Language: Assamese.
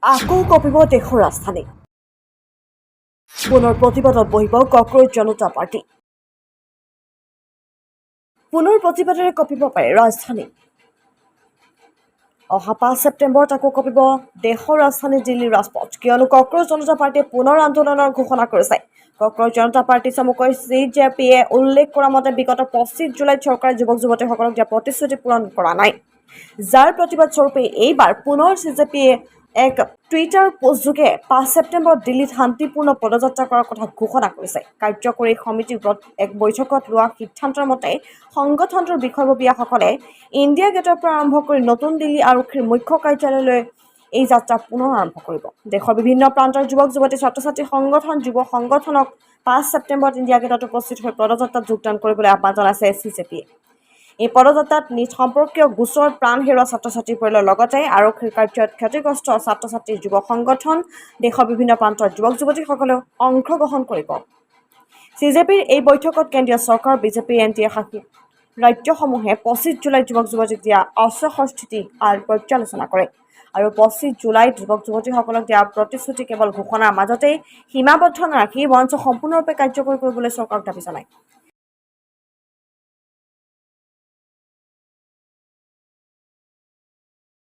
আকৌ কঁপিব দেশৰ ৰাজধানী। পুনৰ প্ৰতিবাদত বহিব কক্ৰজ জনতা পাৰ্টি। পুনৰ প্ৰতিবাদেৰে কঁপিব পাৰে ৰাজধানী। অহা 5 ছেপ্টেম্বৰত আকৌ কঁপিব দেশৰ ৰাজধানী দিল্লীৰ ৰাজপথ, কিয়নো কক্ৰজ জনতা পাৰ্টীয়ে পুনৰ আন্দোলনৰ ঘোষণা কৰিছে। কক্ৰজ জনতা পাৰ্টি চমুকৈ CJPয়ে উল্লেখ কৰা মতে বিগত 25 জুলাইত চৰকাৰে যুৱক যুৱতীসকলক দিয়া প্ৰতিশ্ৰুতি পূৰণ কৰা নাই, যাৰ প্ৰতিবাদ স্বৰূপে এইবাৰ পুনৰ CJPয়ে এক টুইটাৰ পোষ্টযোগে 5 ছেপ্টেম্বৰত দিল্লীত শান্তিপূৰ্ণ পদযাত্ৰা কৰাৰ কথা ঘোষণা কৰিছে। কাৰ্যকৰী সমিতিৰ এক বৈঠকত লোৱা সিদ্ধান্তৰ মতে সংগঠনটোৰ বিষয়ববীয়াসকলে ইণ্ডিয়া গেটৰ পৰা আৰম্ভ কৰি নতুন দিল্লী আৰক্ষীৰ মুখ্য কাৰ্যালয়লৈ এই যাত্ৰা পুনৰ আৰম্ভ কৰিব। দেশৰ বিভিন্ন প্ৰান্তৰ যুৱক যুৱতী ছাত্ৰ ছাত্ৰী সংগঠন যুৱ সংগঠনক 5 ছেপ্টেম্বৰত ইণ্ডিয়া গেটত উপস্থিত হৈ পদযাত্ৰাত যোগদান কৰিবলৈ আহ্বান জনাইছে CJPয়ে। এই পদযাত্ৰাত নিজ সম্পৰ্কীয় গোচৰত প্ৰাণ হেৰুওৱা ছাত্ৰ ছাত্ৰীৰ পৰিয়ালৰ লগতে আৰক্ষীৰ কাৰ্যত ক্ষতিগ্ৰস্ত ছাত্ৰ ছাত্ৰীৰ যুৱ সংগঠন, দেশৰ বিভিন্ন প্ৰান্তৰ যুৱক যুৱতীসকলেও অংশগ্ৰহণ কৰিব। CJPৰ এই বৈঠকত কেন্দ্ৰীয় চৰকাৰ, বিজেপি, NDA শাসিত ৰাজ্যসমূহে 25 জুলাইত যুৱক যুৱতীক দিয়া আশ্বাসৰ স্থিতি পৰ্যালোচনা কৰে আৰু 25 জুলাইত যুৱক যুৱতীসকলক দিয়া প্ৰতিশ্ৰুতি কেৱল ঘোষণাৰ মাজতেই সীমাবদ্ধ নাৰাখি মঞ্চ সম্পূৰ্ণৰূপে কাৰ্যকৰী কৰিবলৈ চৰকাৰক দাবী জনায়।